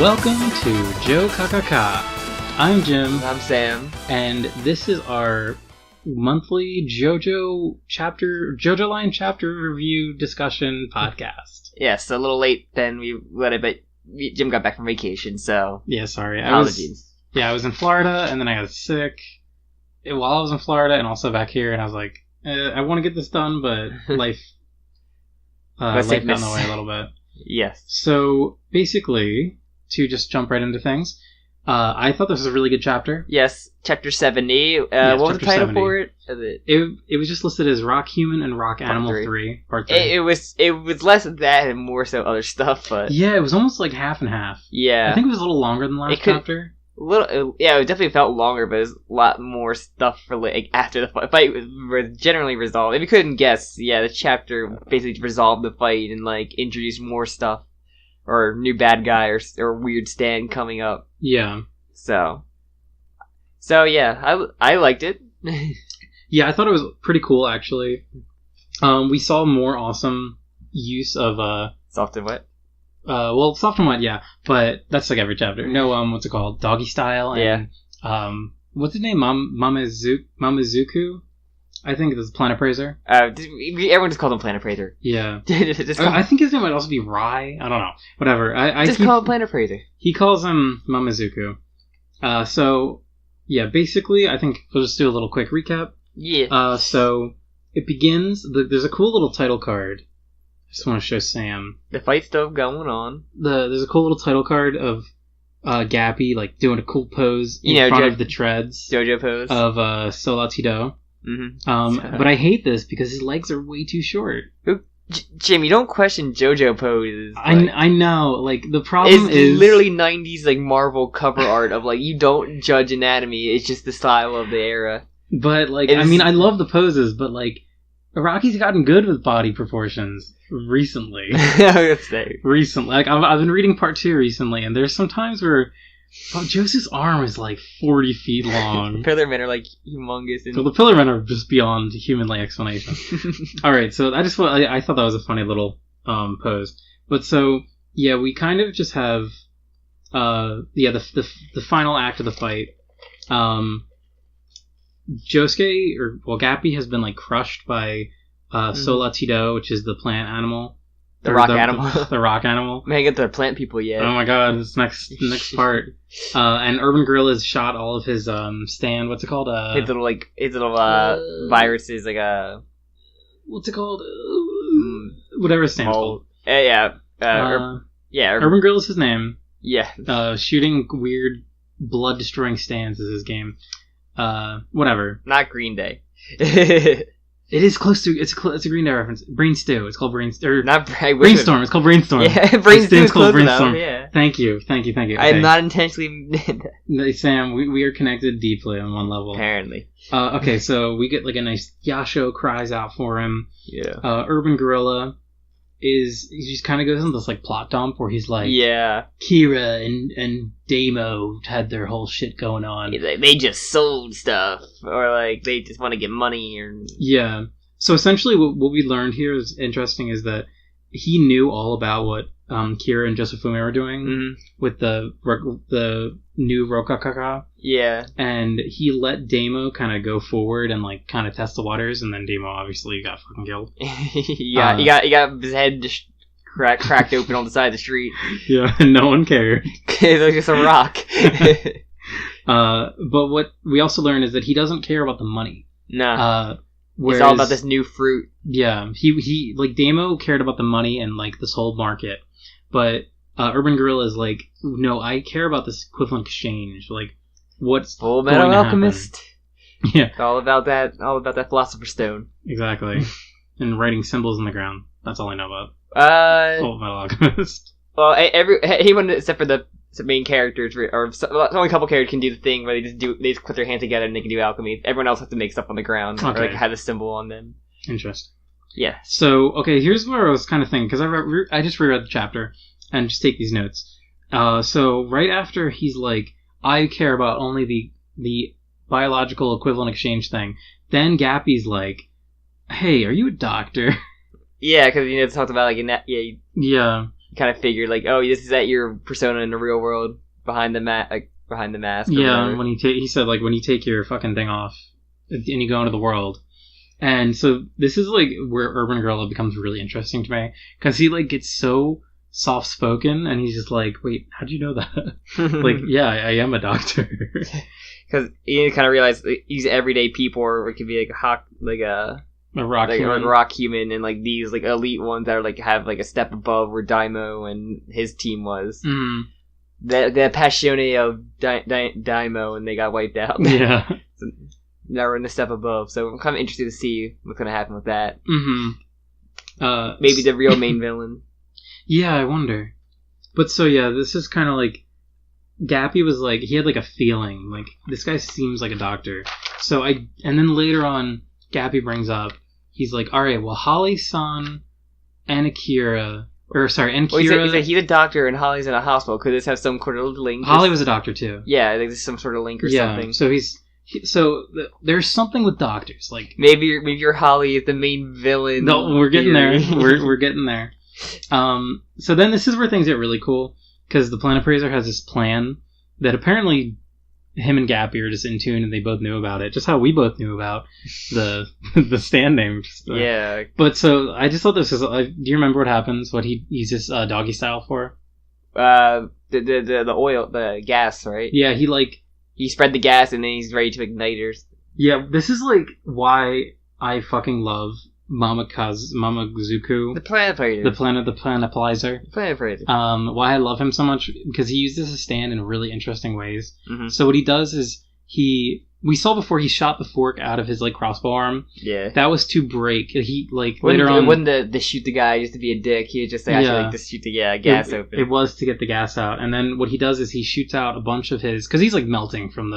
Welcome to Jokakaka. I'm Jim. I'm Sam. And this is our monthly JoJolion chapter review discussion podcast. Yes, a little late than we would have, but Jim got back from vacation, so... Yeah, sorry. Apologies. I was in Florida, and then I got sick while I was in Florida, and also back here, and I was like, I want to get this done, but life got in the way a little bit. Yes. So, basically, to just jump right into things, I thought this was a really good chapter. Yes, chapter 70. What was the title 70. for it? It was just listed as Rock Human and Rock Animal 3, Part 3. It was less of that and more so other stuff, but... Yeah, it was almost like half and half. Yeah. I think it was a little longer than the last chapter. It definitely felt longer, but there's a lot more stuff for like after the fight was generally resolved. If you couldn't guess, the chapter basically resolved the fight and like introduced more stuff or new bad guy or weird stand coming up. Yeah. So yeah, I liked it. Yeah, I thought it was pretty cool actually. We saw more awesome use of soft and wet. Soft and wet, yeah, but that's like every chapter. No, what's it called? Doggy style. And, what's his name? Mamazuku? I think it's Planet Appraiser. Everyone just called him Planet Appraiser. Yeah. I think his name might also be Rai. I don't know. Whatever. Call him Planet Appraiser. He calls him Mamazuku. Basically, I think we'll just do a little quick recap. Yeah. So it begins. There's a cool little title card. I just want to show Sam. The fight stuff going on. There's a cool little title card of Gappy like doing a cool pose in front of the treads. Jojo Pose. Of Solatido. Mm-hmm. But I hate this because his legs are way too short. Jim, you don't question Jojo Pose. I know. Like, the problem is... literally 90s, like, Marvel cover art of, like, you don't judge anatomy. It's just the style of the era. But, like, I love the poses, but, like, Rocky's gotten good with body proportions recently. I would say. Recently. Like, I've been reading part 2 recently, and there's some times where Joseph's arm is, like, 40 feet long. The Pillar Men are, like, humongous. So the Pillar Men are just beyond humanly explanation. Alright, so I thought that was a funny little pose. But so, yeah, we kind of just have, the final act of the fight. Gappy has been, like, crushed by Solatido, which is the plant animal. The rock animal. The rock animal. We haven't get to the plant people yet. Oh my god, this next part. And Urban Guerrilla has shot all of his stand. What's it called? His little viruses, like what's it called? Whatever his stand's called. Urban Guerrilla's his name. Yeah. Shooting weird, blood destroying stands is his game. Whatever. Not Green Day. It is close to. It's a Green Day reference. Brain Stew. It's called Brain Stew. Not Brainstorm. It's called Brainstorm. Yeah, Brainstorm is called Brainstorm. Yeah. Thank you. Okay. I am not intentionally. Sam, we are connected deeply on one level. Apparently. Okay, so we get like a nice Yasho cries out for him. Yeah. Urban Guerrilla he just kind of goes into this like plot dump where he's like, yeah, Kira and Damo had their whole shit going on. They just sold stuff, or like they just want to get money, or yeah. So essentially, what we learned here is interesting is that he knew all about what Kira and Josefume were doing with the new Jokakaka. Yeah, and he let Damo kind of go forward and like kind of test the waters, and then Damo obviously got fucking killed. He got his head just cracked open on the side of the street. Yeah, and no one cared. It was just a rock. But what we also learned is that he doesn't care about the money. No. It's all about this new fruit. Yeah, he like Damo cared about the money and like this whole market, but Urban Guerrilla is like, no, I care about this equivalent exchange. Like, what's Full Metal Alchemist? Yeah, it's all about that Philosopher's Stone. Exactly, and writing symbols in the ground. That's all I know about. Full Metal Alchemist. Well, anyone except for the main characters, or only a couple characters can do the thing where they just put their hands together and they can do alchemy. Everyone else has to make stuff on the ground, or like have a symbol on them. Interesting. Yeah. So, okay, here's where I was kind of thinking, because I just reread the chapter and just take these notes. So right after he's like, I care about only the biological equivalent exchange thing, then Gappy's like, hey, are you a doctor? Yeah, because it's talked about like in that. Yeah. kind of figured like, oh, this is that your persona in the real world behind the mask. Yeah, and when he said like when you take your fucking thing off and you go into the world. And so this is like where Urban Guerrilla becomes really interesting to me because he like gets so soft spoken and he's just like, wait, how'd you know that? Like, yeah, I am a doctor. Because you kind of realize these everyday people, or it could be like a rock human, and like these like elite ones that are like have like a step above where Daimo and his team was. Mm. The Passione of Daimo, and they got wiped out. Yeah. So now we're in a step above, so I'm kind of interested to see what's going to happen with that. Mm-hmm. Maybe the real main villain. Yeah, I wonder. But so yeah, this is kind of like Gappy was like he had like a feeling like this guy seems like a doctor. And then later on, Gappy brings up he's like, all right, well Holly-san and Kira. Well, he said he's a doctor and Holly's in a hospital. Could this have some sort of link? Holly was a doctor too. Yeah, I think there's some sort of link or something. So there's something with doctors, like maybe your Holly is the main villain. No, we're getting there. We're getting there. So then this is where things get really cool because the Planet Appraiser has this plan that apparently him and Gappy are just in tune and they both knew about it, just how we both knew about the stand name. Yeah. But so I just thought this was. Do you remember what happens? What he uses doggy style for? The oil, the gas, right? Yeah, he spread the gas and then he's ready to ignite her. Yeah, this is like why I fucking love Mamazuku. The Planet Appraiser. The Planet Appraiser. Planet Appraiser. Why I love him so much, because he uses his stand in really interesting ways. Mm-hmm. So what he does is we saw before he shot the fork out of his like crossbow arm. Yeah. That was to break. He like later on. It wasn't to shoot the guy just to be a dick. He would just say, actually, like to shoot the gas open. It was to get the gas out. And then what he does is he shoots out a bunch of his, because he's like melting from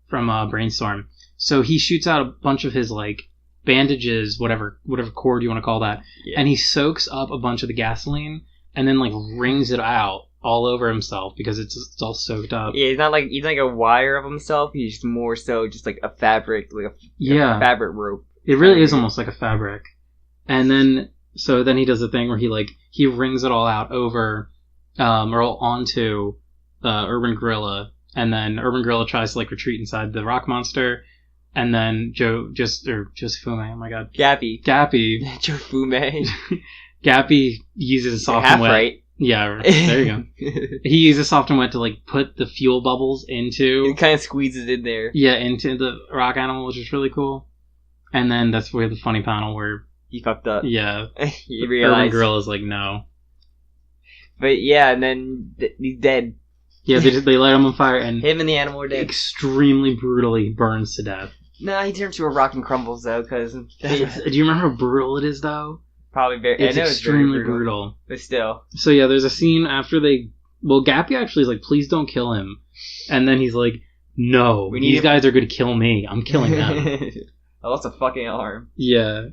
Brainstorm. So he shoots out a bunch of his like bandages, whatever cord you want to call that. Yeah. And he soaks up a bunch of the gasoline and then like wrings it out all over himself because it's all soaked up. Yeah, he's not like a wire of himself. He's more so just like a fabric, like a fabric rope. It really is almost like a fabric. And then he does a thing where he wrings it all out over or onto Urban Guerrilla, and then Urban Guerrilla tries to like retreat inside the rock monster. And then Josefume, oh my god. Gappy. Josefume. Gappy uses soft and wet. Right. Yeah, there you go. He uses soft and wet to like put the fuel bubbles into. It kind of squeezes in there. Yeah, into the rock animal, which is really cool. And then that's where the funny panel where he fucked up. Yeah, he realized. Urban Guerrilla's like no. But yeah, and then he's dead. Yeah, they light him on fire, and him and the animal are dead. Extremely brutally burns to death. No, he turns to a rock and crumbles though. Because do you remember how brutal it is though? Probably very. It's extremely brutal. But still. So yeah, there's a scene after Gappy actually is like, please don't kill him, and then he's like, no, these guys are going to kill me. I'm killing them. I lost a fucking arm. Yeah,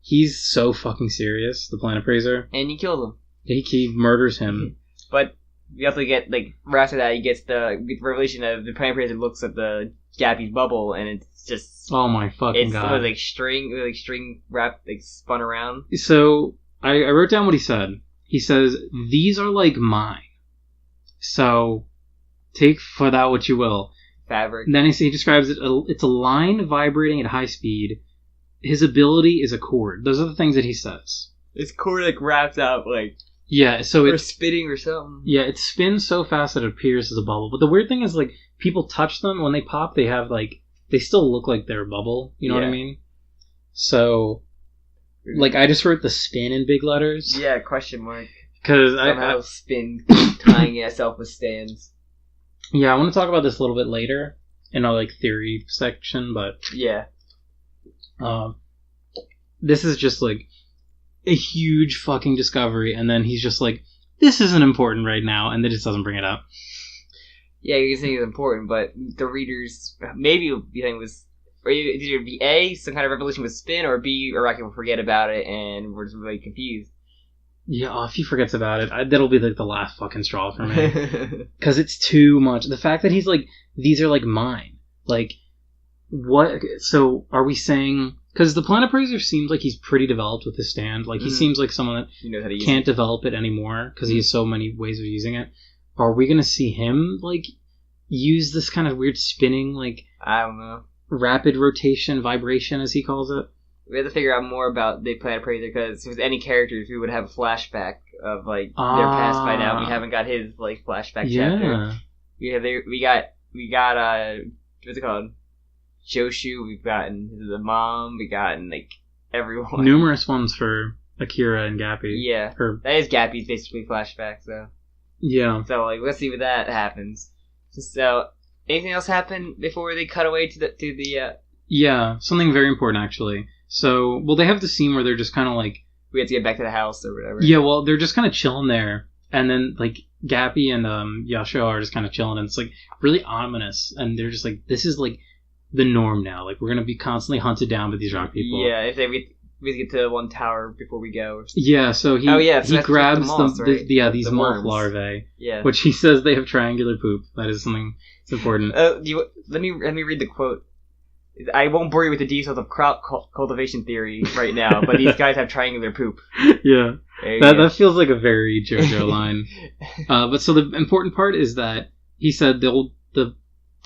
he's so fucking serious. The Planet Appraiser, and he kills him. He murders him. But we also get right after that, he gets the revelation of the Planet Appraiser looks at the Gappy's bubble, and it's just oh my fucking god! It's like string wrapped, like spun around. So I wrote down what he said. He says these are like mine. So take for that what you will. Fabric. And then he describes it. It's a line vibrating at high speed. His ability is a cord. Those are the things that he says. This cord like wraps out like. Yeah, so it's spinning or something. Yeah, it spins so fast that it appears as a bubble. But the weird thing is, like, people touch them when they pop. They have they still look like they're a bubble. You know what I mean? So, like, I just wrote the spin in big letters. Yeah, question mark. Because I spin tying itself with stands. Yeah, I want to talk about this a little bit later in our theory section, but yeah, this is just a huge fucking discovery, and then he's just like, this isn't important right now, and then just doesn't bring it up. Yeah, you can say it's important, but the readers maybe you think it was, or either be A, some kind of revolution with spin, or B, Iraqi will forget about it, and we're just really confused. Yeah, if he forgets about it, that'll be the last fucking straw for me. Because it's too much. The fact that he's these are mine. What? So are we saying Because the Planet Appraiser seems like he's pretty developed with his stand. Like, he seems like someone that can't develop it anymore because he has so many ways of using it. Are we going to see him, like, use this kind of weird spinning, like... I don't know. Rapid rotation, vibration, as he calls it? We have to figure out more about the Planet Appraiser, because with any characters, we would have a flashback of, like, their past by now. We haven't got his, like, flashback chapter. We got, what's it called? Joshu, we've gotten the mom, we've gotten, like, everyone. Numerous ones for Akira and Gappy. Yeah. That is Gappy's basically flashback, so. Yeah. So, like, let's see what that happens. So, anything else happen before they cut away to the Yeah, something very important, actually. So, well, they have the scene where they're just kind of like... We have to get back to the house or whatever. Yeah, well, they're just kind of chilling there. And then, like, Gappy and Yasho are just kind of chilling, and it's, like, really ominous. And they're just like, this is, like, the norm now. Like, we're going to be constantly hunted down by these rock people. Yeah, if we get to one tower before we go. Yeah, so he grabs these moth larvae, which he says they have triangular poop. That is something that's important. Let me read the quote. I won't bore you with the details of crop cultivation theory right now, but these guys have triangular poop. Yeah, that feels like a very JoJo line. But so the important part is that he said the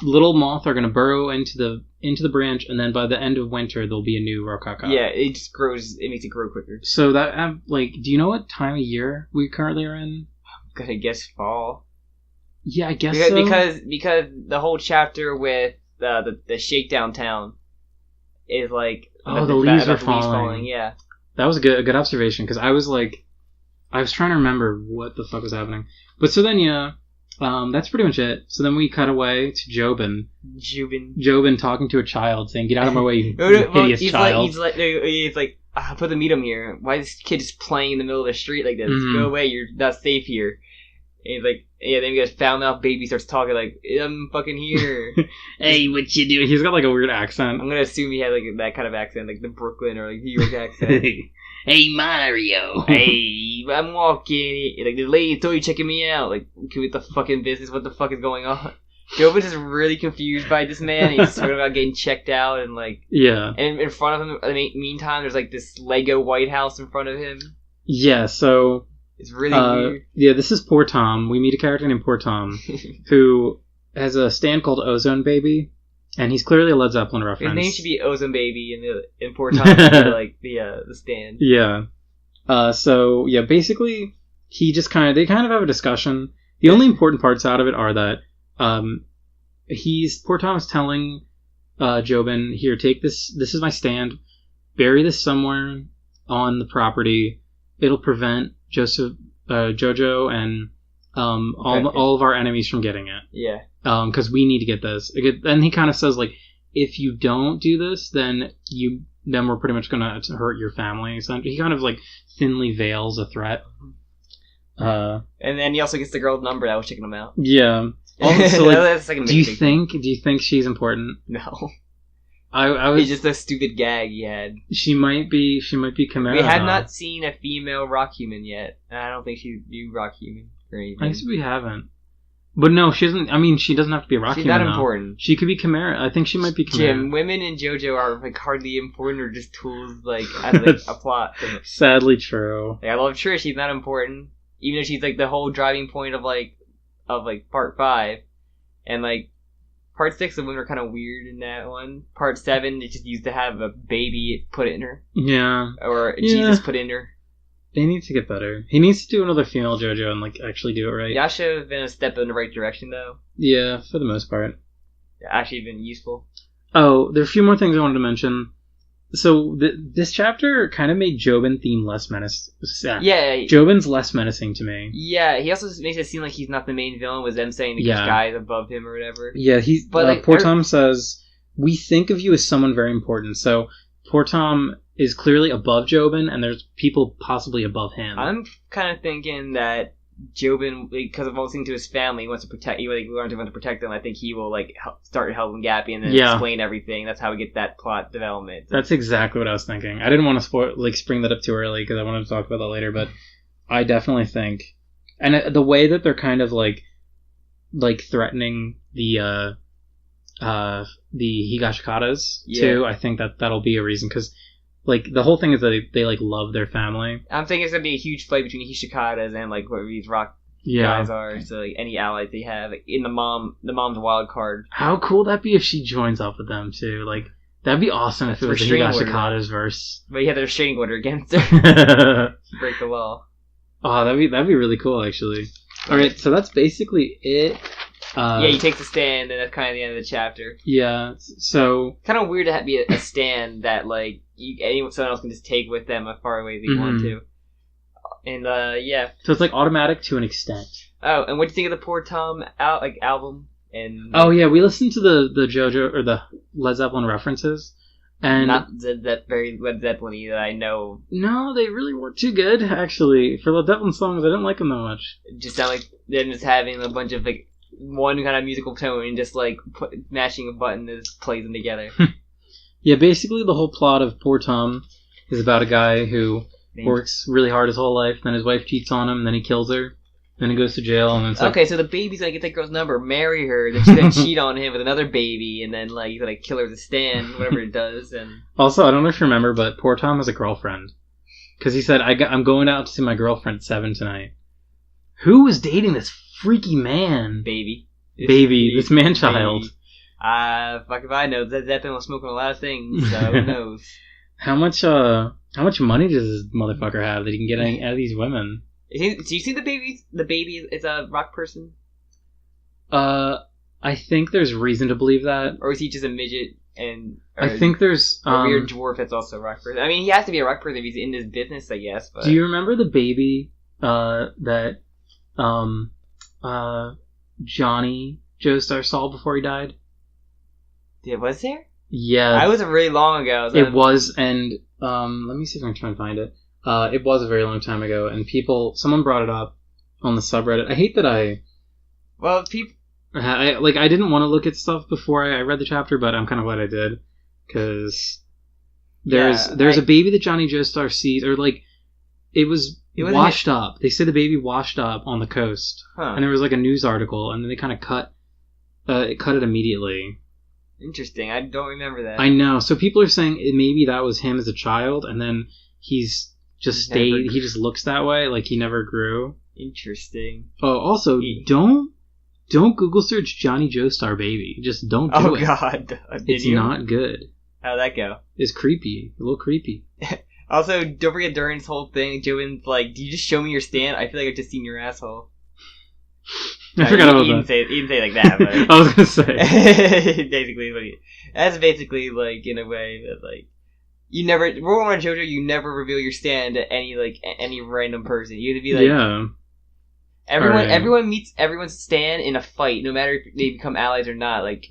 little moth are going to burrow into the branch, and then by the end of winter there'll be a new Jokakaka. Yeah, it just grows. It makes it grow quicker. So that do you know what time of year we currently are in? I'm gonna guess fall. Yeah, I guess so. Because the whole chapter with the shakedown town is like the leaves are falling. Yeah, that was a good observation, because I was trying to remember what the fuck was happening. But so then that's pretty much it. So then we cut away to Jobin talking to a child, saying, "Get out of my way, you hideous child." He's like, put the medium here. Why is this kid just playing in the middle of the street like this? Go away, you're not safe here. And he's like, then we get found out baby starts talking like, I'm fucking here. Hey, what you doing? He's got like a weird accent. I'm gonna assume he had like that kind of accent, like the Brooklyn or like New York accent. Hey, Mario. Hey, I'm walking. Like, the lady told you checking me out. Like, can we get the fucking business? What the fuck is going on? Jobin's just really confused by this man. He's talking about getting checked out and like... Yeah. And in front of him, in the meantime, there's like this Lego White House in front of him. Yeah, so... It's really weird. Yeah, this is Poor Tom. We meet a character named Poor Tom who has a stand called Ozone Baby, and he's clearly a Led Zeppelin reference. His name should be Ozone Baby, and Poor Tom should be like the stand. Yeah. So yeah, basically they kind of have a discussion. The only important parts out of it are that Poor Tom is telling Jobin, here, take this. This is my stand. Bury this somewhere on the property. It'll prevent Jojo and all of our enemies from getting it. Yeah. Because we need to get this. And he kind of says, like, if you don't do this, then we're pretty much going to hurt your family. So he kind of like thinly veils a threat. And then he also gets the girl's number that was checking him out. Yeah. Also, like, do you think she's important? No. I was. It's just a stupid gag he had. She might be Chimera. We had not seen a female rock human yet. I don't think she's rock human or anything. I guess we haven't. But no, she isn't. I mean, she doesn't have to be a rock human. She's not important. She could be Chimera. I think she might be Chimera. Jim, women in JoJo are like hardly important, or just tools like as like a plot. Sadly true. Like, I love Trish. She's not important, even though she's like the whole driving point of part 5, and like. Part 6, the women are kind of weird in that one. Part 7, they just used to have a baby put in her. Yeah. Or Jesus put in her. They need to get better. He needs to do another female JoJo and like actually do it right. Yasha has been a step in the right direction, though. Yeah, for the most part. Actually been useful. Oh, there are a few more things I wanted to mention. So this chapter kind of made Jobin theme less menacing. Yeah. Jobin's less menacing to me. Yeah, he also makes it seem like he's not the main villain, with them saying that there's guys above him or whatever. Yeah, Poor Tom says, we think of you as someone very important. So Poor Tom is clearly above Jobin, and there's people possibly above him. I'm kind of thinking that Jobin, because of listening to his family, he wants to protect. He learned to protect them. I think he will start helping Gappy and then explain everything. That's how we get that plot development. That's exactly what I was thinking. I didn't want to spring that up too early because I wanted to talk about that later. But I definitely think, and the way that they're kind of like threatening the the Higashikatas Yeah. too. I think that'll be a reason because like the whole thing is that they like love their family. I'm thinking it's gonna be a huge fight between the Hishikatas and like whoever these rock guys are. So like any allies they have like, in the mom's wild card. How cool would that be if she joins up with them too? Like that'd be awesome if it was the Higashikatas verse. But you have the restraining order against her. Break the law. Oh, that'd be really cool actually. All right, so that's basically it. Yeah, he takes a stand, and that's kind of the end of the chapter. Yeah, so kind of weird to be a stand that like someone else can just take with them as far away as they want to. And yeah, so it's like automatic to an extent. Oh, and what do you think of the Poor Tom album? And oh yeah, we listened to the JoJo or the Led Zeppelin references, and not that very Led Zeppelin-y that I know. No, they really weren't too good actually. For Led Zeppelin songs, I didn't like them that much. It just sound like they're just having a bunch of like one kind of musical tone and just like mashing a button that plays them together. Yeah, basically the whole plot of Poor Tom is about a guy who works really hard his whole life, then his wife cheats on him, then he kills her, then he goes to jail, and then it's okay, so the baby's gonna get that girl's number, marry her, then she's gonna cheat on him with another baby, and then like he's gonna kill her with a stand, whatever it does. And also, I don't know if you remember, but Poor Tom has a girlfriend because he said, "I'm going out to see my girlfriend at 7 tonight." Who was dating this freaky man? Baby, this man-child. Fuck if I know. That Zeppelin was smoking a lot of things, so who knows? How much money does this motherfucker have that he can get out of these women? Do you see the baby? The baby is a rock person? I think there's reason to believe that. Or is he just a midget? I think there's a weird dwarf that's also a rock person. I mean, he has to be a rock person if he's in this business, I guess. But... Do you remember the baby that Johnny Joestar saw before he died? Yeah, was there? Yeah. I was really long ago. It was, and let me see if I can try and find it. It was a very long time ago, and someone brought it up on the subreddit. I hate that I didn't want to look at stuff before I read the chapter, but I'm kind of glad I did, because there's a baby that Johnny Joestar sees, or like, it was washed up. They said the baby washed up on the coast, and there was like a news article, and then they kind of cut it immediately. Interesting. I don't remember that. I know. So people are saying maybe that was him as a child, and then he's just stayed. He just looks that way, like he never grew. Interesting. Oh, also, don't Google search Johnny Joestar baby. Just don't do it. Oh God, it's not good. How'd that go? It's creepy. A little creepy. Also, don't forget during this whole thing, Joan's like, "Do you just show me your stand? I feel like I've just seen your asshole." I forgot about that. He didn't say like that, but I was gonna say that's basically like in a way that like you never Rule 1 on JoJo, you never reveal your stand to any random person. You have to be like everyone meets everyone's stand in a fight, no matter if they become allies or not. Like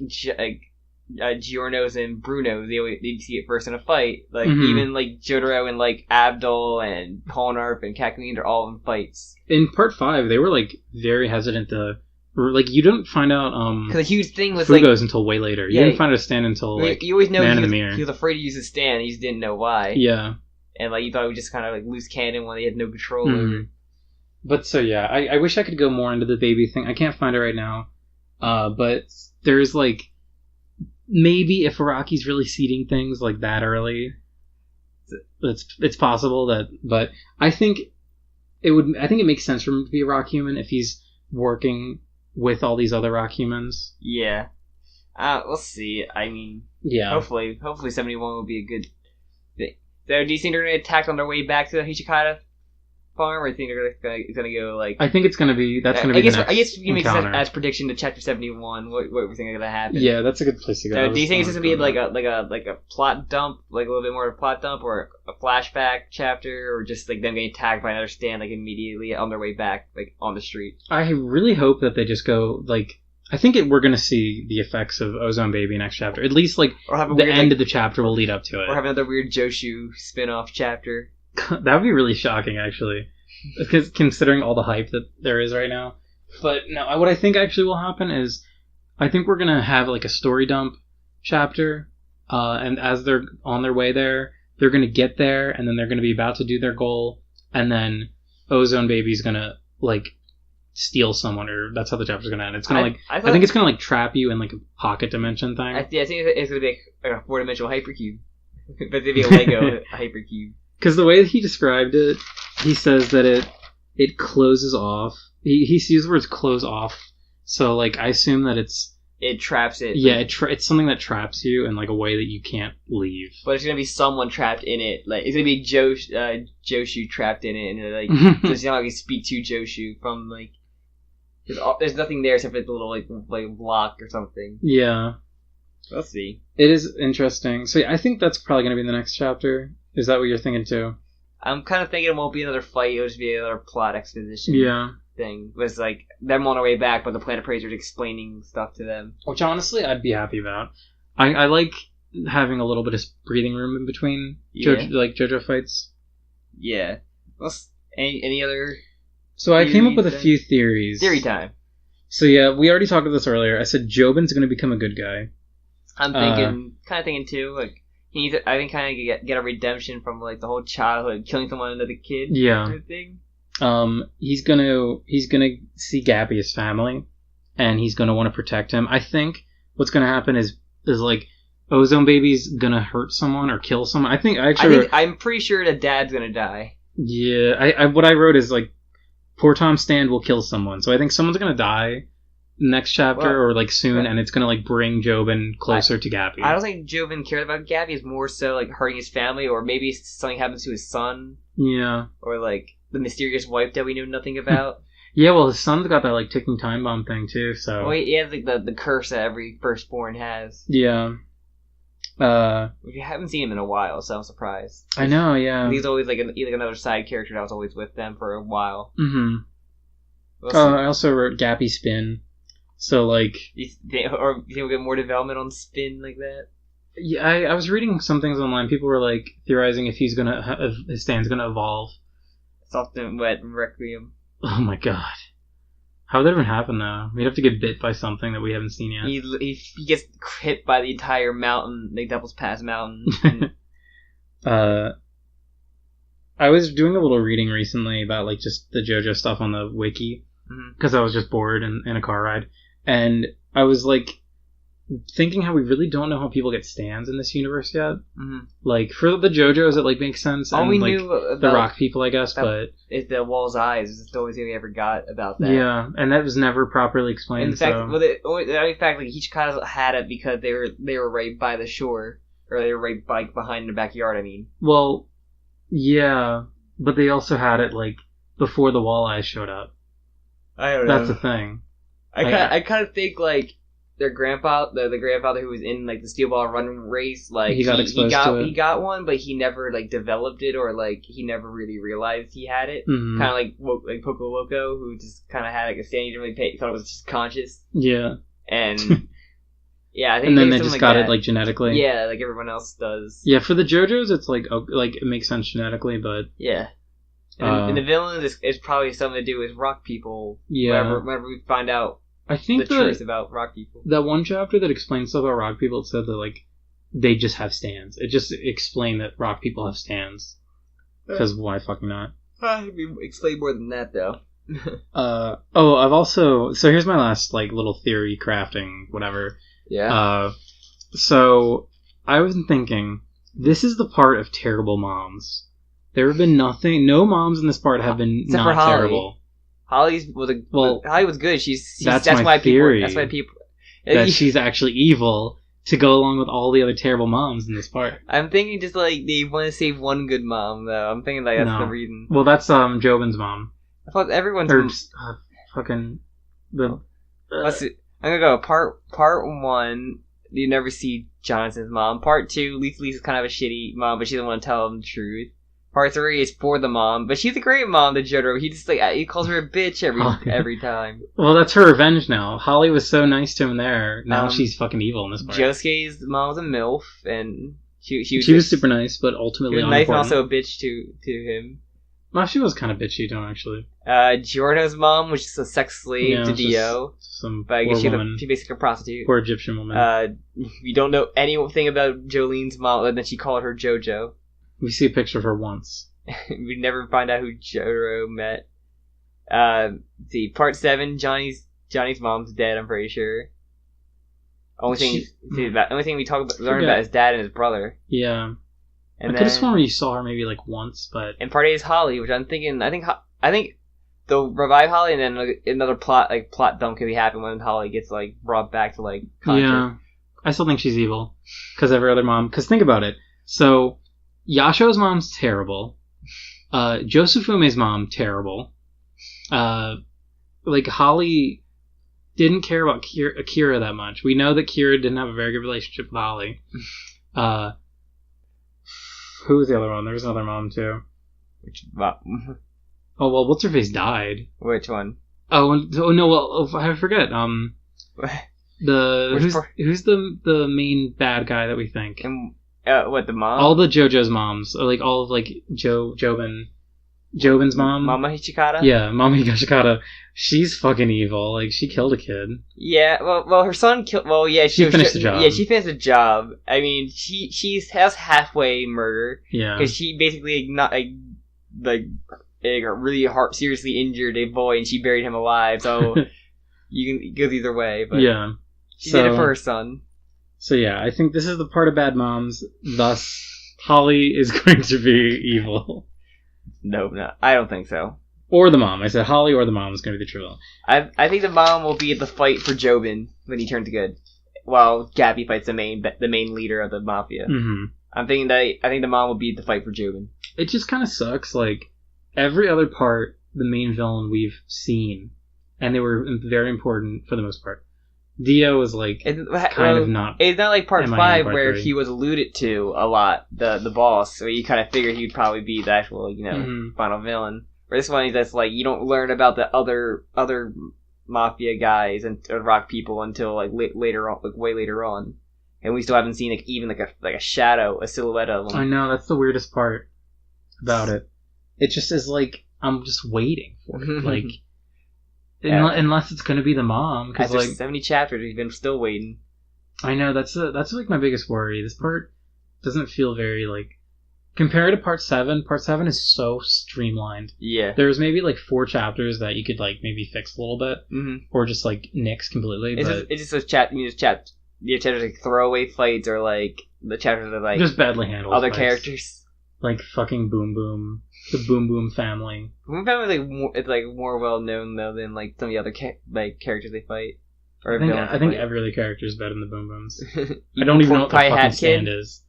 Giorno's and Bruno's, they see it first in a fight. Like even like Jotaro and like Abdul and Polnareff and Kakyoin are all in fights. In part 5, they were like very hesitant to like you didn't find out because a huge thing was Fugo's until way later. You didn't find out a stand until like you always know Man in the Mirror. He was afraid to use his stand. He just didn't know why. Yeah, and like you thought it was just kind of like loose cannon when they had no control over. But so yeah, I wish I could go more into the baby thing. I can't find it right now. But there's like. Maybe if Araki's really seeding things like that early, it's possible that. But I think it makes sense for him to be a rock human if he's working with all these other rock humans. Yeah, we'll see. I mean, yeah. Hopefully 71 will be a good thing. So, do you think they're going to attack on their way back to the Hishikata farm, or do you think it's going to go like? I think it's going to be. That's going to be. I guess you make sense as prediction to chapter 71. What we think is going to happen? Yeah, that's a good place to go. So do you think it's just going to be like a plot dump, like a little bit more of a plot dump, or a flashback chapter, or just like them getting attacked by another stand like immediately on their way back, like on the street? I really hope that they just go like. I think we're going to see the effects of Ozone Baby next chapter. At least like the end of the chapter will lead up to it. Or have another weird Joshu spin-off chapter. That would be really shocking, actually, because considering all the hype that there is right now. But no, what I think actually will happen is, I think we're gonna have like a story dump chapter, and as they're on their way there, they're gonna get there, and then they're gonna be about to do their goal, and then Ozone Baby's gonna like steal someone, or that's how the chapter's gonna end. It's gonna I think it's gonna like trap you in like a pocket dimension thing. I think it's gonna be like a 4-dimensional hypercube, but it's gonna be a Lego hypercube. Because the way that he described it, he says that it closes off. He used the words "close off," so like I assume that it traps it. Yeah, it's something that traps you in like a way that you can't leave. But it's gonna be someone trapped in it. Like it's gonna be Joshu trapped in it, and like so it's not like you speak to Joshu from like. There's nothing there except for the little like block or something. Yeah, we'll see. It is interesting. So yeah, I think that's probably gonna be the next chapter. Is that what you're thinking too? I'm kind of thinking it won't be another fight. It'll just be another plot exposition. Yeah. Thing it was like them on their way back, but the planet Appraiser explaining stuff to them. Which honestly, I'd be happy about. I like having a little bit of breathing room in between JoJo fights. Yeah. Well, any other? So I came up with a few theories. Theory time. So yeah, we already talked about this earlier. I said Jobin's going to become a good guy. I'm thinking too. Like he needs, I think, kind of get a redemption from like the whole childhood killing someone as a kid. Yeah. Kind of thing. He's gonna see Gabby as family, and he's gonna want to protect him. I think what's gonna happen is like Ozone Baby's gonna hurt someone or kill someone. I'm pretty sure the dad's gonna die. Yeah, what I wrote is like poor Tom Stand will kill someone, so I think someone's gonna die next chapter or like soon, and it's gonna like bring Jobin closer to Gabby. I don't think Jobin cares about Gabby. It's more so like hurting his family, or maybe something happens to his son. Yeah, or like the mysterious wife that we know nothing about. Yeah, well, his son's got that like ticking time bomb thing too. So he has like the curse that every firstborn has. Yeah. We haven't seen him in a while, so I'm surprised. I know, yeah. He's always like another side character that was always with them for a while. Mm-hmm. I also wrote Gappy Spin. So like, you think we'll get more development on Spin like that? Yeah, I was reading some things online. People were like theorizing if his stand's gonna evolve. Soft and Wet Requiem. Oh my god. How would that even happen, though? We'd have to get bit by something that we haven't seen yet. He gets hit by the entire mountain, like Devil's Pass Mountain. I was doing a little reading recently about like just the JoJo stuff on the wiki, because I was just bored in a car ride. And I was like thinking how we really don't know how people get stands in this universe yet. Mm-hmm. Like for the JoJos, it like makes sense. All and, we like, knew about the rock people, I guess, but it's the Wall's Eyes. It's the only thing we ever got about that. Yeah, and that was never properly explained. In fact, the only fact, like each kind of had it because they were right by the shore, or they were right behind the backyard. I mean, well, yeah, but they also had it like before the Walleyes showed up. I don't know. That's the thing. I kind of think like their grandfather, the grandfather who was in like the Steel Ball Run race, like he got exposed to it. He got one, but he never like developed it, or like he never really realized he had it. Mm-hmm. Kind of like Poco Loco, who just kind of had like a stand, he didn't really pay, thought it was just conscious. Yeah, and yeah, I think. And then they just got it like genetically. Yeah, like everyone else does. Yeah, for the JoJos, it's like it makes sense genetically, but yeah. And the villain is probably something to do with rock people. Yeah. Whenever we find out. I think the truth about rock people. That one chapter that explains stuff about rock people, it said that like they just have stands. It just explained that rock people have stands. Because why fucking not? Explain more than that though. I've also here's my last like little theory crafting whatever. Yeah. So I was thinking this is the part of terrible moms. There have been no moms in this part have been except not for Holly. terrible. Holly was good. That's my theory. That's why people that she's actually evil to go along with all the other terrible moms in this part. I'm thinking just like they want to save one good mom though. I'm thinking like that's the reason. Well, that's Jobin's mom. I thought everyone's fucking the. Let's see. I'm gonna go part 1. You never see Jonathan's mom. Part 2, Lisa's kind of a shitty mom, but she doesn't want to tell him the truth. Part 3 is for the mom, but she's a great mom to Jotaro. He just he calls her a bitch every time. Well, that's her revenge now. Holly was so nice to him there. Now she's fucking evil in this part. Josuke's mom was a MILF, and she was super nice, but ultimately nice and also a bitch to him. Well, she was kind of bitchy to him, actually. Giorno's mom was just a sex slave to Dio. But I guess she's basically a prostitute. Poor Egyptian woman. We don't know anything about Jolene's mom, and then she called her Jojo. We see a picture of her once. We never find out who Jotaro met. See, part 7, Johnny's mom's dead, I'm pretty sure. Only thing we learn about his dad and his brother. Yeah. And I could have sworn you saw her maybe like once, but... And part 8 is Holly, which I think they'll revive Holly, and then another plot dump could be happening when Holly gets like brought back to like conscious. Yeah. I still think she's evil. Because every other mom... Because think about it. So, Yasho's mom's terrible. Josufume's mom, terrible. Like, Holly didn't care about Akira that much. We know that Kira didn't have a very good relationship with Holly. Who was the other one? There was another mom, too. Which mom? Oh, well, what's-her-face died. Which one? Oh, no, well, I forget. Who's the main bad guy that we think? And, the mom? All the JoJo's moms. Like, all of, like, Jobin's mom. Mama Hachikata? Yeah, Mama Higashikata. She's fucking evil. Like, she killed a kid. Yeah, well, her son killed... Well, yeah, she finished the job. Yeah, she finished the job. I mean, she has halfway murder. Yeah. Because she basically, really seriously injured a boy, and she buried him alive, so it goes either way, but... Yeah. She did it for her son. So yeah, I think this is the part of bad moms, thus, Holly is going to be evil. No, I don't think so. Or the mom. I said Holly or the mom is going to be the true villain. I think the mom will be at the fight for Jobin when he turns good, while Gabby fights the main leader of the mafia. Mm-hmm. I think the mom will be at the fight for Jobin. It just kind of sucks. Like, every other part, the main villain we've seen, and they were very important for the most part. Dio is like kind of not. It's not like part 5 where 3. he was alluded to a lot, the boss. So you kind of figured he'd probably be the actual, final villain. Where this one, he's just like you don't learn about the other mafia guys and rock people until like later on, like way later on, and we still haven't seen like even like a shadow, a silhouette of them. I know, that's the weirdest part about it. It just is like I'm just waiting for it, like. Yeah. Unless it's going to be the mom. After 70 chapters, we've been still waiting. I know, that's like my biggest worry. This part doesn't feel very, like... Compared to part 7 is so streamlined. Yeah. There's maybe, like, 4 chapters that you could, like, maybe fix a little bit. Mm-hmm. Or just, like, nix completely. It's just those chapters, like, throwaway fights or, like, the chapters are, like... Just badly handled other fights. Characters. Like, fucking Boom Boom. The Boom Boom family. Boom family is more well known though than like some of the other characters they fight. Or I think every other character is better than the Boom Booms. I don't even know what the fucking stand is.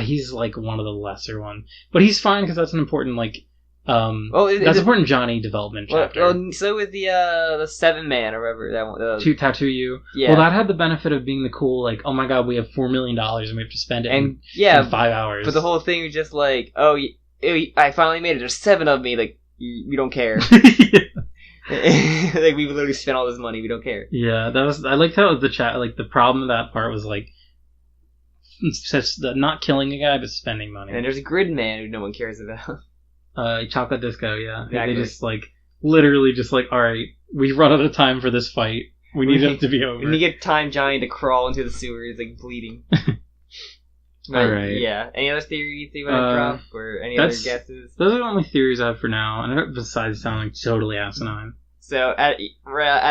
He's like one of the lesser ones, but he's fine because that's an important that's important Johnny development chapter. Well, so with the 7-man or whatever that one. To Tattoo You. Yeah. Well, that had the benefit of being the cool like, oh my god, we have $4 million and we have to spend it in 5 hours. But the whole thing was just like, I finally made it. There's 7 of me. Like, we don't care. Like, we literally spent all this money. We don't care. Yeah, I liked how the chat. Like, the problem with that part was like, not killing a guy, but spending money. And there's a Grid Man who no one cares about. Chocolate Disco. Yeah, exactly. They just like literally just like, all right, we've run out of time for this fight. We need it to be over. We need to get Time Johnny to crawl into the sewers, like bleeding. Alright. Yeah. Any other theories you want to drop? Or any other guesses? Those are the only theories I have for now, and besides sounding totally asinine. So, out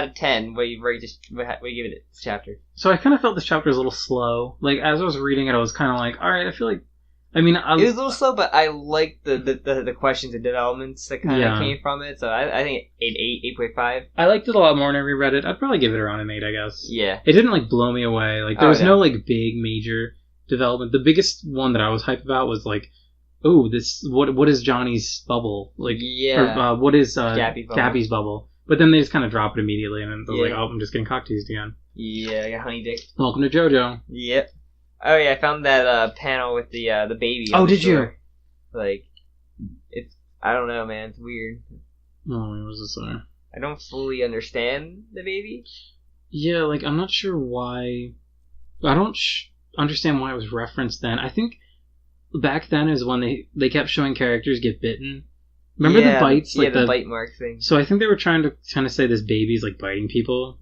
of 10, what do you give it this chapter? So I kind of felt this chapter was a little slow. Like, as I was reading it, I was kind of like, alright, I feel like... I mean, it was a little slow, but I liked the questions and developments that kind of came from it, so I think an 8.5. I liked it a lot more when I reread it. I'd probably give it around an 8, I guess. Yeah. It didn't, like, blow me away. Like, there was no, like, big, major... development. The biggest one that I was hyped about was like, oh, this what is Johnny's bubble? Like, or, what is Gabby's bubble? But then they just kind of drop it immediately, and then they're like, oh, I'm just getting cock teased again. Yeah, I got honey dick. Welcome to JoJo. Yep. Oh yeah, I found that panel with the baby. Oh, did you? Like, it's I don't know, man. It's weird. Oh, what was this? I don't fully understand the baby. Yeah, like I'm not sure why. I don't understand why it was referenced then. I think back then is when they kept showing characters get bitten. Remember the bites? Like the bite mark thing. So I think they were trying to say this baby's like biting people.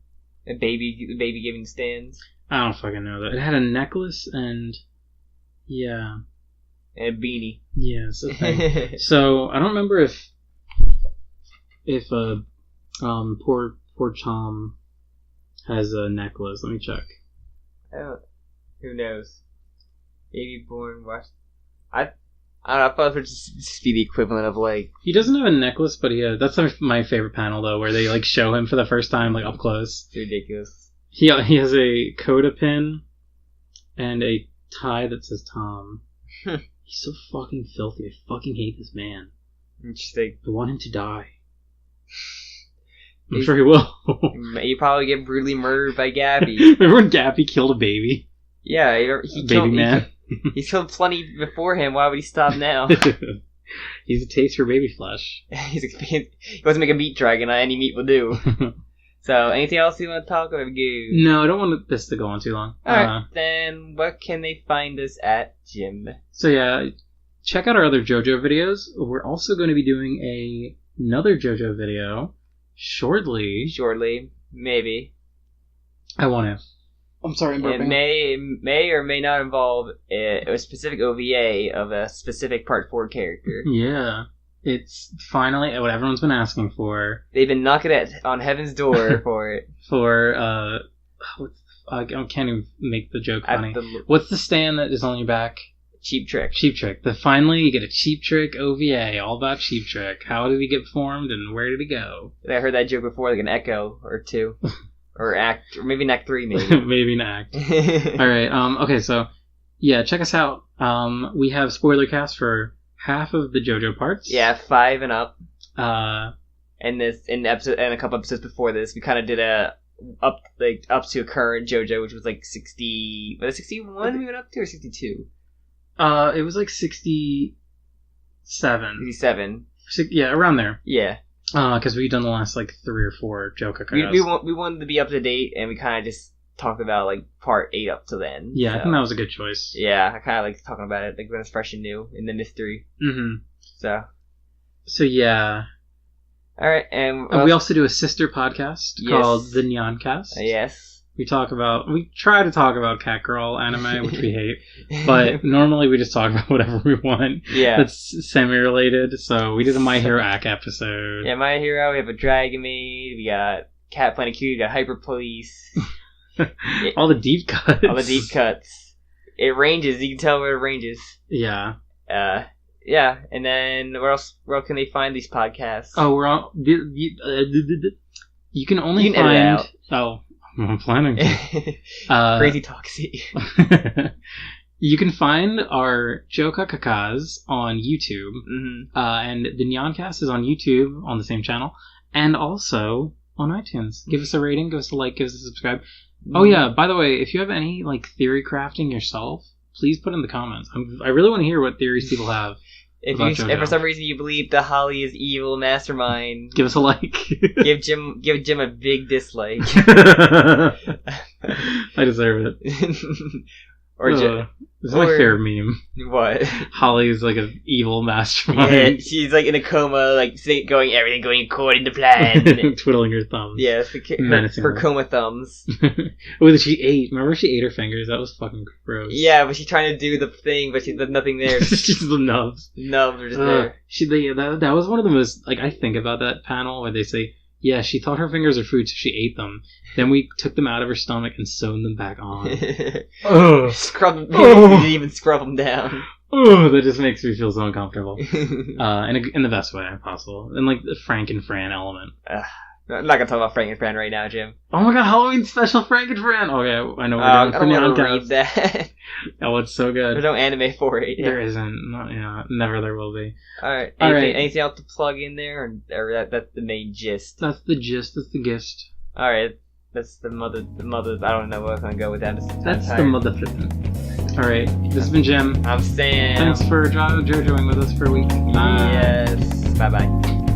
The baby giving stands. I don't fucking know that. It had a necklace and and a beanie. Yeah, it's a thing. So I don't remember if if poor Tom has a necklace. Let me check. Who knows? Baby born. What? I don't know. I thought it would just be the equivalent of like. He doesn't have a necklace, but that's my favorite panel though, where they like show him for the first time like up close. It's ridiculous. He has a Coda pin and a tie that says Tom. He's so fucking filthy. I fucking hate this man. Interesting. I want him to die. I'm sure he will. He probably get brutally murdered by Gabby. Remember when Gabby killed a baby? Yeah, he baby killed, man. He's killed plenty before him. Why would he stop now? He's a taste for baby flesh. He wants to make a meat dragon. Any meat will do. So, anything else you want to talk about? No, I don't want this to go on too long. Alright, then what can they find us at, Jim? So yeah, check out our other JoJo videos. We're also going to be doing another JoJo video shortly. Shortly, maybe. I want to. I'm sorry, I'm burping. It may or may not involve a specific OVA of a specific Part 4 character. Yeah. It's finally what everyone's been asking for. They've been knocking on heaven's door for it. I can't even make the joke funny. What's the stand that is on your back? Cheap Trick. Cheap Trick. Finally, you get a Cheap Trick OVA, all about Cheap Trick. How did he get formed and where did he go? I heard that joke before, like an echo or two. Or maybe an act 3, maybe. Maybe an act. Alright, okay, so, yeah, check us out. We have spoiler cast for half of the JoJo parts. Yeah, 5 and up. And a couple episodes before this, we kind of did up to a current JoJo, which was like 60. Was it 61 we went up to, or 62? It was like 67. 67. Yeah, around there. Yeah. Because we've done the last like 3 or 4 Jokakakas. We wanted to be up to date, and we kind of just talked about like part 8 up to then. Yeah, so. I think that was a good choice. Yeah, I kind of like talking about it like when it's fresh and new in the mystery. Mm-hmm. So yeah. All right, and we also do a sister podcast called The Neon Cast. Yes. We try to talk about cat girl anime, which we hate, but normally we just talk about whatever we want. Yeah. That's semi-related. So we did a My Hero Ac episode. Yeah, My Hero. We have a Dragon Maid. We got Cat Planet Q. We got Hyper Police. All the deep cuts. All the deep cuts. It ranges. You can tell where it ranges. Yeah. Yeah. And then where can they find these podcasts? Oh, we're on. You can only find. Edit it out. Oh. I'm planning to. Crazy Toxie. You can find our Jokakakas on YouTube. Mm-hmm. And the Neoncast is on YouTube on the same channel. And also on iTunes. Give us a rating, give us a like, give us a subscribe. Oh yeah, by the way, if you have any like theory crafting yourself, please put in the comments. I really want to hear what theories people have. If for some reason you believe the Holly is evil mastermind, give us a like. give Jim a big dislike. I deserve it. This is my favorite meme. What? Holly's like an evil mastermind. Yeah, she's like in a coma, like everything going according to plan. Twiddling her thumbs. Yeah, her coma thumbs. Oh, that she ate. Remember she ate her fingers? That was fucking gross. Yeah, but she's trying to do the thing, but there's nothing there. She's the nubs. Nubs are just there. That was one of the most, like, I think about that panel where they say, yeah, she thought her fingers were food, so she ate them. Then we took them out of her stomach and sewn them back on. Scrub them. You didn't even scrub them down. Oh, that just makes me feel so uncomfortable. In the best way possible. In like the Frank and Fran element. I'm not gonna talk about Frank and Fran right now, Jim. Oh my god, Halloween special Frank and Fran! Okay, I know we're doing I don't want to read that. Oh, it's so good. There's no anime for it. There isn't. Never there will be. Alright. Anything else to plug in there? Or that's the main gist? That's the gist. That's the gist. Alright. That's the mother. I don't know where I'm gonna go with that. That's the mother flipping. Alright. This has been Jim. I'm Sam. Thanks for JoJoing with us for a week. Yes. Bye-bye.